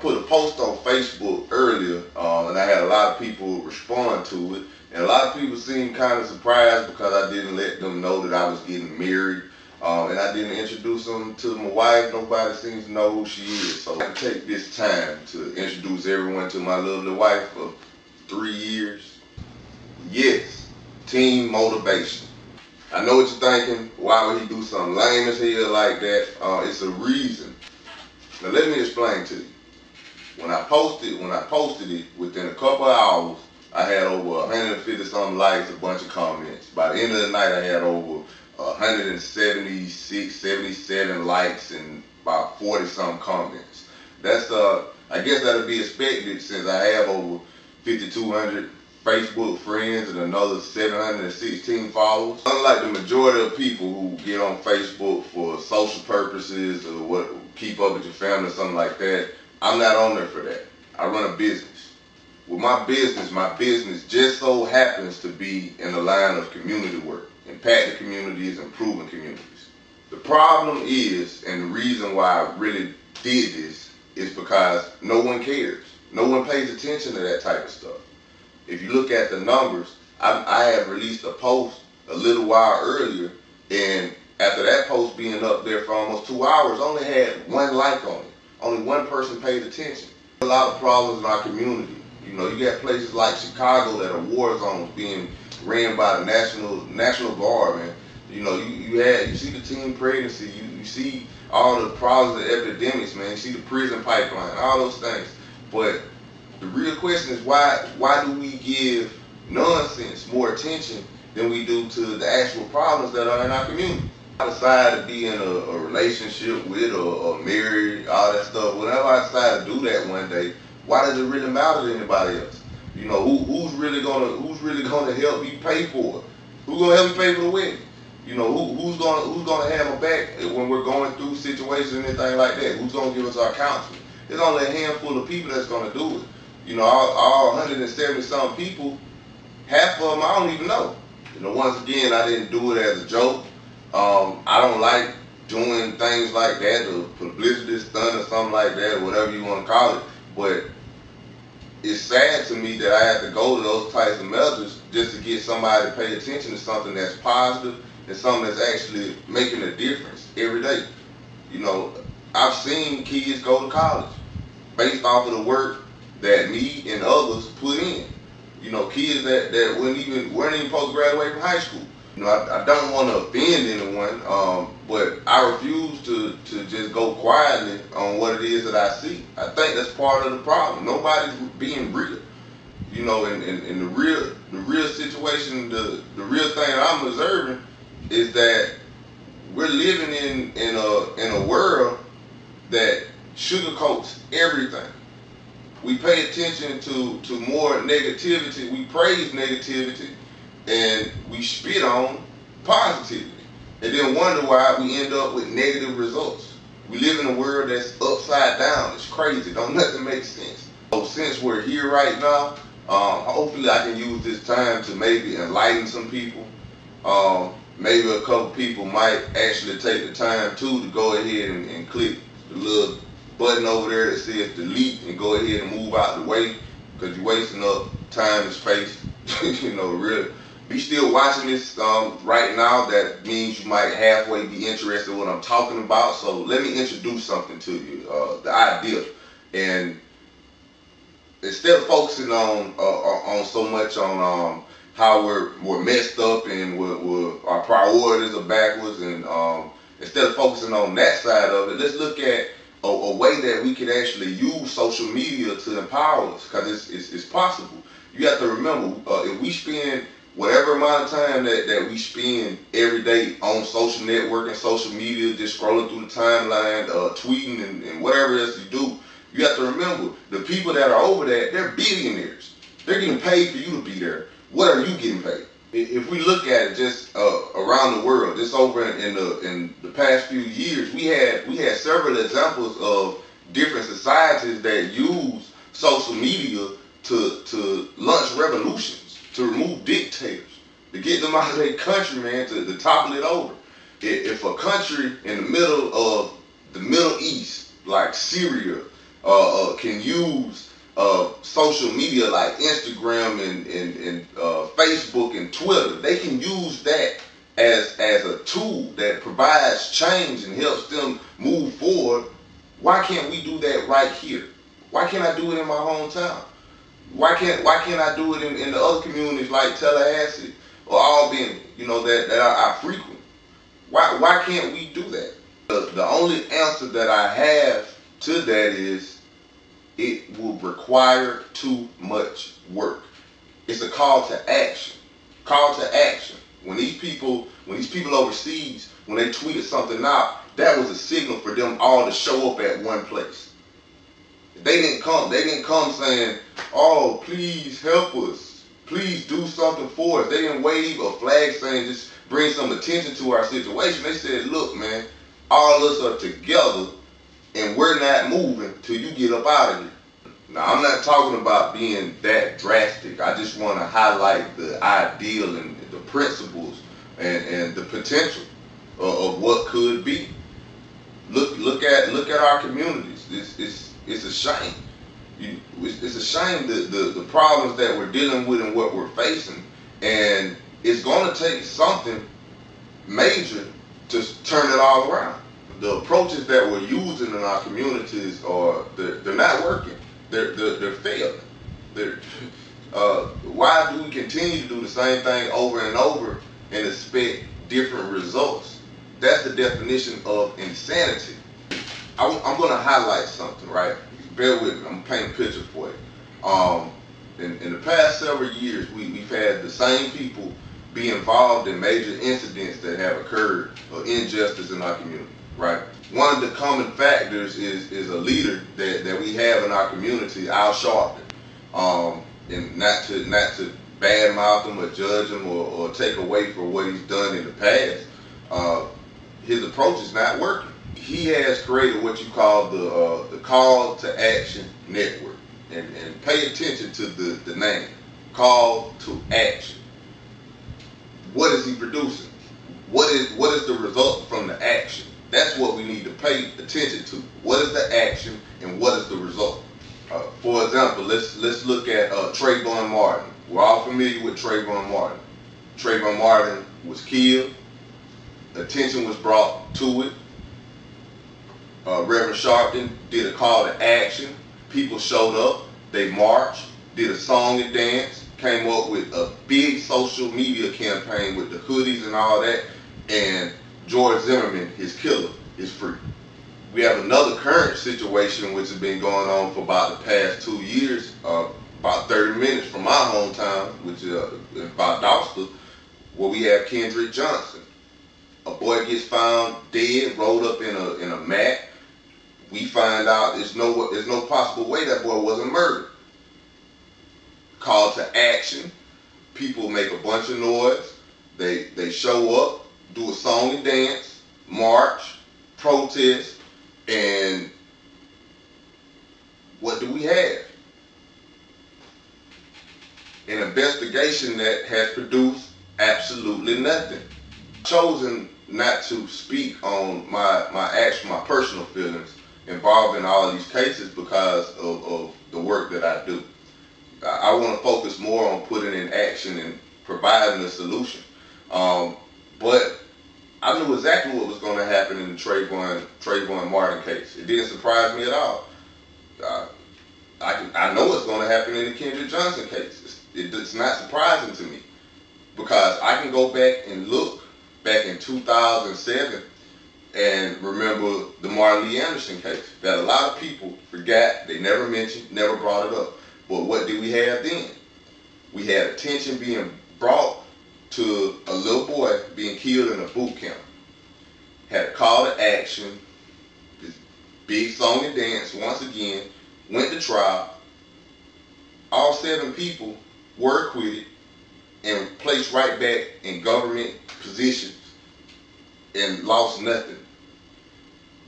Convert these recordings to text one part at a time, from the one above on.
put a post on Facebook earlier, and I had a lot of people respond to it. And a lot of people seemed kind of surprised because I didn't let them know that I was getting married. And I didn't introduce them to my wife. Nobody seems to know who she is. So I take this time to introduce everyone to my lovely wife of 3 years. Yes, team motivation. I know what you're thinking. Why would he do something lame as hell like that? It's a reason. Now let me explain to you. When I posted it, within a couple of hours, I had over 150 something likes, a bunch of comments. By the end of the night, I had over 176, 77 likes and about 40 some comments. That's I guess that'll be expected since I have over 5,200 Facebook friends and another 716 followers. Unlike the majority of people who get on Facebook for social purposes or keep up with your family or something like that, I'm not on there for that. I run a business. With my business just so happens to be in the line of community work, impacting communities, improving communities. The problem is, and the reason why I really did this, is because no one cares. No one pays attention to that type of stuff. If you look at the numbers, I had released a post a little while earlier, and after that post being up there for almost 2 hours, only had 1 like on it. Only 1 person paid attention. A lot of problems in our community. You know, you got places like Chicago that are war zones being ran by the National Guard, man. You know, you see the teen pregnancy, you see all the problems and epidemics, man. You see the prison pipeline, all those things. But the real question is why do we give nonsense more attention than we do to the actual problems that are in our community? I decide to be in a relationship with or married, all that stuff. Whenever I decide to do that one day, why does it really matter to anybody else? You know, who's really gonna help you pay for it? Who's gonna help you pay for the wedding? You know, who's gonna have my back when we're going through situations and anything like that? Who's gonna give us our counseling? There's only a handful of people that's gonna do it. You know, all 170 some people, half of them I don't even know. You know, once again, I didn't do it as a joke. I don't like doing things like that, or publicity stunt or something like that, or whatever you want to call it. But it's sad to me that I have to go to those types of measures just to get somebody to pay attention to something that's positive and something that's actually making a difference every day. You know, I've seen kids go to college based off of the work that me and others put in. You know, kids that weren't even supposed to graduate from high school. You know, I don't want to offend anyone, but I refuse to just go quietly on what it is that I see. I think that's part of the problem. Nobody's being real. You know, and the real situation, the real thing that I'm observing is that we're living in a world that sugarcoats everything. We pay attention to more negativity. We praise negativity, and we spit on positivity, and then wonder why we end up with negative results. We live in a world that's upside down. It's crazy. Don't nothing make sense. So since we're here right now, hopefully I can use this time to maybe enlighten some people. Maybe a couple people might actually take the time to go ahead and click the little button over there that says delete and go ahead and move out the way, because you're wasting up time and space. You know, really. If you're still watching this right now, that means you might halfway be interested in what I'm talking about. So let me introduce something to you, the idea. And instead of focusing on so much on how we're messed up and our priorities are backwards, and instead of focusing on that side of it, let's look at a way that we can actually use social media to empower us, because it's possible. You have to remember, if we spend whatever amount of time that we spend every day on social networking, social media, just scrolling through the timeline, tweeting and whatever else you do, you have to remember, the people that are over that, they're billionaires. They're getting paid for you to be there. What are you getting paid? If we look at it just around the world, just over in the past few years, we had several examples of different societies that use social media to launch revolutions, to remove dictators, to get them out of their country, man, to topple it over. If a country in the middle of the Middle East, like Syria, can use social media like Instagram and Facebook and Twitter. They can use that as a tool that provides change and helps them move forward. Why can't we do that right here? Why can't I do it in my hometown? Why can't I do it in the other communities like Tallahassee or Albany, that I frequent? Why can't we do that? The only answer that I have to that is it will require too much work. It's a call to action. Call to action. When these people overseas, when they tweeted something out, that was a signal for them all to show up at one place. They didn't come saying, "Oh, please help us. Please do something for us." They didn't wave a flag saying, "Just bring some attention to our situation." They said, "Look, man, all of us are together and we're not moving till you get up out of here." Now, I'm not talking about being that drastic. I just want to highlight the ideal and the principles and the potential of what could be. Look at our communities. It's a shame. It's a shame the problems that we're dealing with and what we're facing, and it's going to take something major to turn it all around. The approaches that we're using in our communities they're not working. They're failing. Why do we continue to do the same thing over and over and expect different results? That's the definition of insanity. I'm going to highlight something, right? Bear with me. I'm painting a picture for you. In the past several years, we've had the same people be involved in major incidents that have occurred or injustice in our community, right? One of the common factors is a leader that we have in our community, Al Sharpton. And not to badmouth him or judge him or take away from what he's done in the past. His approach is not working. He has created what you call the Call to Action Network. And pay attention to the name, Call to Action. What is he producing? What is the result from the action? That's what we need to pay attention to. What is the action and what is the result? For example, let's look at Trayvon Martin. We're all familiar with Trayvon Martin. Trayvon Martin was killed. Attention was brought to it. Reverend Sharpton did a call to action. People showed up. They marched, did a song and dance, came up with a big social media campaign with the hoodies and all that. And George Zimmerman, his killer, is free. We have another current situation which has been going on for about the past 2 years, about 30 minutes from my hometown, which is about Valdosta, where we have Kendrick Johnson. A boy gets found dead, rolled up in a mat. We find out there's no possible way that boy wasn't murdered. Call to action. People make a bunch of noise. They show up, do a song and dance, march, protest, and what do we have? An investigation that has produced absolutely nothing. I've chosen not to speak on my personal feelings involved in all of these cases because of the work that I do. I want to focus more on putting in action and providing a solution. But I knew exactly what was going to happen in the Trayvon Martin case. It didn't surprise me at all. I know what's going to happen in the Kendrick Johnson case. It's not surprising to me because I can go back and look back in 2007 and remember the Martin Lee Anderson case that a lot of people forgot. They never mentioned, never brought it up. But what did we have then? We had attention being brought to a little boy being killed in a boot camp. Had a call to action, this big song and dance once again, went to trial. All 7 people were acquitted and placed right back in government positions and lost nothing.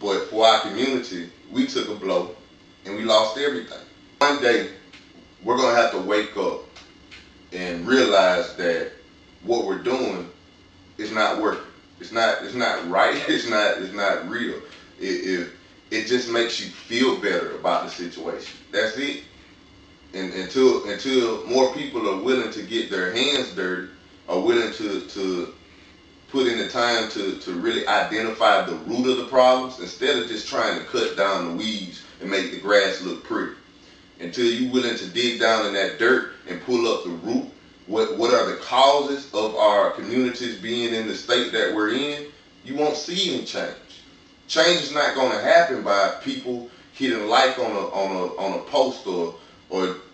But for our community, we took a blow and we lost everything. One day, we're going to have to wake up and realize that what we're doing is not working. It's not right. It's not real. If it just makes you feel better about the situation. That's it. And until more people are willing to get their hands dirty, are willing to put in the time to really identify the root of the problems instead of just trying to cut down the weeds and make the grass look pretty. Until you're willing to dig down in that dirt and pull up the root, what are the causes of our communities being in the state that we're in, you won't see any change. Change is not going to happen by people hitting like on a post or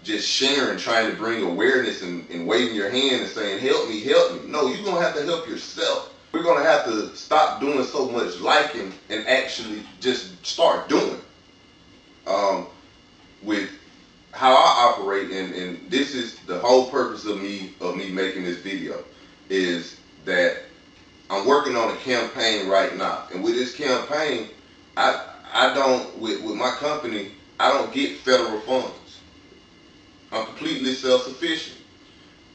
just sharing, trying to bring awareness and waving your hand and saying, help me, help me. No, you're going to have to help yourself. We're going to have to stop doing so much liking and actually just start doing. With how I operate, and this is the whole purpose of me making this video, is that I'm working on a campaign right now. And with this campaign, I don't, with my company, I don't get federal funds. I'm completely self-sufficient.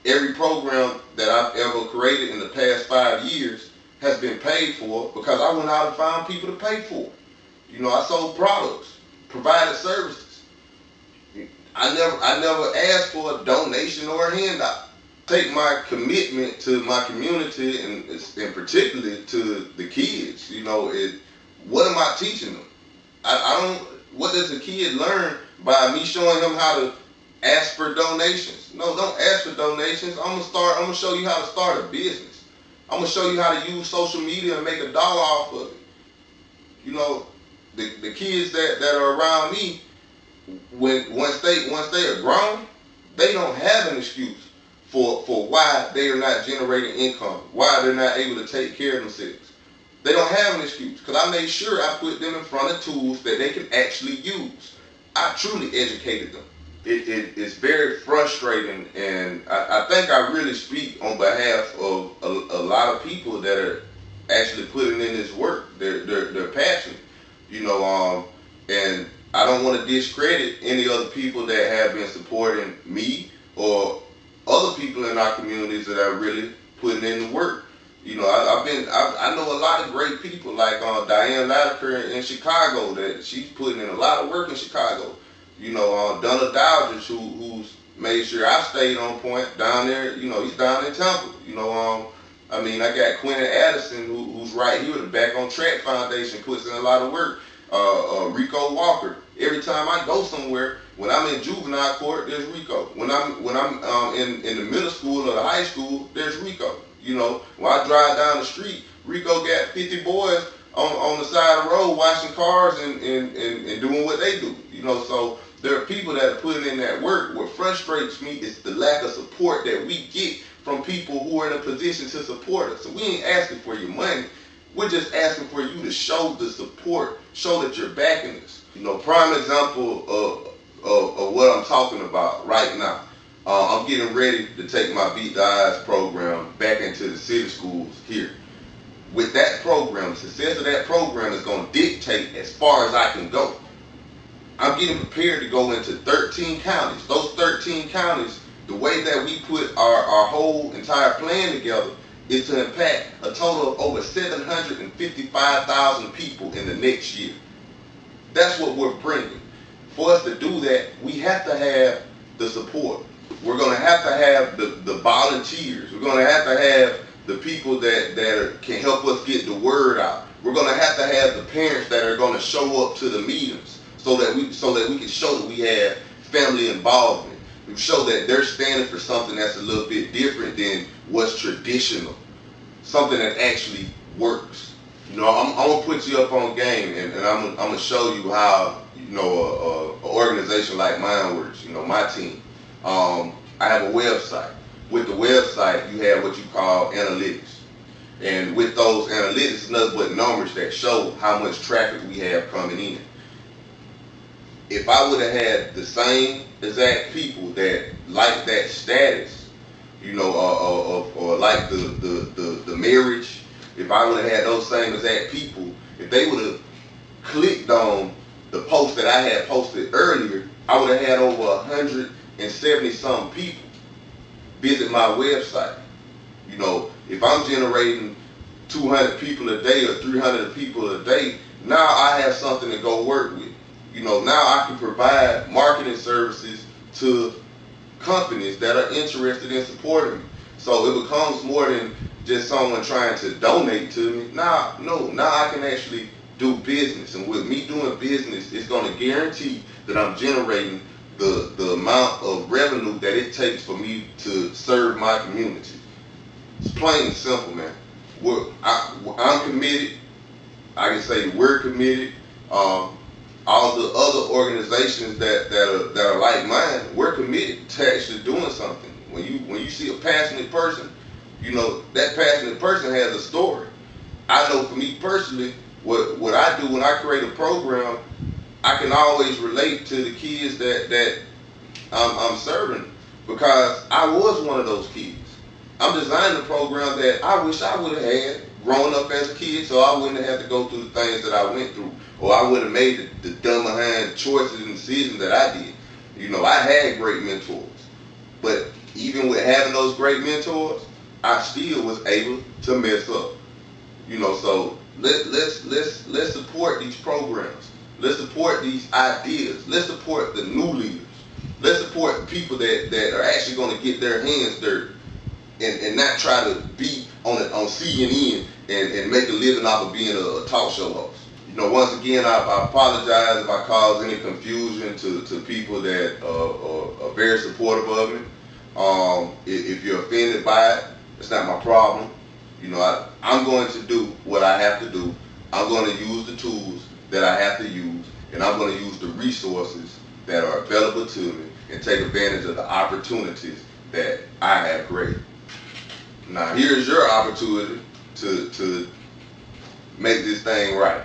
Every program that I've ever created in the past 5 years has been paid for because I went out and found people to pay for it. You know, I sold products, provided services. I never asked for a donation or a handout. Take my commitment to my community and particularly to the kids. You know, what am I teaching them? What does a kid learn by me showing them how to ask for donations? No, don't ask for donations. I'm gonna show you how to start a business. I'm gonna show you how to use social media and make $1 off of it. You know, the kids that are around me, once they are grown, they don't have an excuse for why they are not generating income, why they're not able to take care of themselves. They don't have an excuse because I made sure I put them in front of tools that they can actually use. I truly educated them. It's very frustrating, and I think I really speak on behalf of a lot of people that are actually putting in this work. They're passionate, you know, and I don't want to discredit any other people that have been supporting me or other people in our communities that are really putting in the work. You know, I know a lot of great people like Diane Latiker in Chicago, that she's putting in a lot of work in Chicago. You know, Donna Dowdridge, who's made sure I stayed on point down there. You know, he's down in Temple. You know, I mean, I got Quentin Addison, who's right here with the Back on Track Foundation, puts in a lot of work. Rico Walker. Every time I go somewhere, when I'm in juvenile court, there's Rico. When I'm in the middle school or the high school, there's Rico. You know, when I drive down the street, Rico got 50 boys on the side of the road washing cars and doing what they do. You know, so there are people that are putting in that work. What frustrates me is the lack of support that we get from people who are in a position to support us. So we ain't asking for your money. We're just asking for you to show the support, show that you're backing us. You know, prime example of what I'm talking about right now. I'm getting ready to take my Beat the Odds program back into the city schools here. With that program, the success of that program is going to dictate as far as I can go. I'm getting prepared to go into 13 counties. Those 13 counties, the way that we put our whole entire plan together is to impact a total of over 755,000 people in the next year. That's what we're bringing. For us to do that, we have to have the support. We're going to have the volunteers. We're going to have the people that can help us get the word out. We're going to have the parents that are going to show up to the meetings so that we can show that we have family involvement. We show that they're standing for something that's a little bit different than what's traditional, something that actually works. You know, I'm gonna put you up on game, and I'm gonna show you how, you know, an organization like mine works. You know, my team. I have a website. With the website, you have what you call analytics, and with those analytics, it's nothing but numbers that show how much traffic we have coming in. If I would have had the same exact people that like that status, you know, or like the marriage, if I would have had those same exact people, if they would have clicked on the post that I had posted earlier, I would have had over 170 some people visit my website. You know, if I'm generating 200 people a day or 300 people a day, now I have something to go work with. You know, now I can provide marketing services to companies that are interested in supporting me. So it becomes more than just someone trying to donate to me. Now I can actually do business. And with me doing business, it's going to guarantee that I'm generating the amount of revenue that it takes for me to serve my community. It's plain and simple, man. I'm committed. I can say we're committed. All the other organizations that are like mine, we're committed to actually doing something. When you see a passionate person, you know that passionate person has a story. I know for me personally, what I do when I create a program, I can always relate to the kids that I'm serving, because I was one of those kids. I'm designing a program that I wish I would have had growing up as a kid, so I wouldn't have had to go through the things that I went through, or I would have made the dumb behind choices and decisions that I did. You know, I had great mentors, but even with having those great mentors, I still was able to mess up. You know, so let's support these programs. Let's support these ideas. Let's support the new leaders. Let's support the people that are actually going to get their hands dirty and not try to be on CNN and make a living off of being a talk show host. You know, once again, I apologize if I caused any confusion to people that are very supportive of me. If you're offended by it, it's not my problem. You know, I'm going to do what I have to do. I'm going to use the tools that I have to use, and I'm going to use the resources that are available to me and take advantage of the opportunities that I have created. Now, here's your opportunity to make this thing right.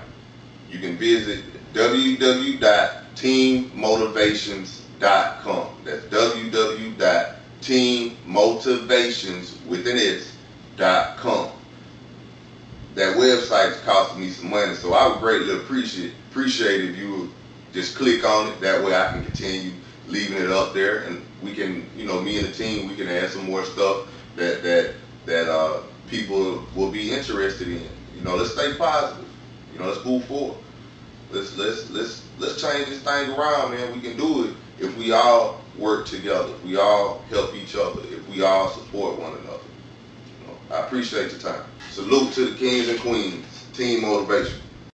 You can visit www.teammotivations.com. That's www.teammotivations.com. That website is costing me some money, so I would greatly appreciate if you would just click on it. That way I can continue leaving it up there, and we can, you know, me and the team, we can add some more stuff that people will be interested in. You know, let's stay positive. You know, let's move forward. Let's change this thing around, man. We can do it if we all work together, if we all help each other, if we all support one another. You know, I appreciate your time. Salute to the kings and queens. Team Motivation.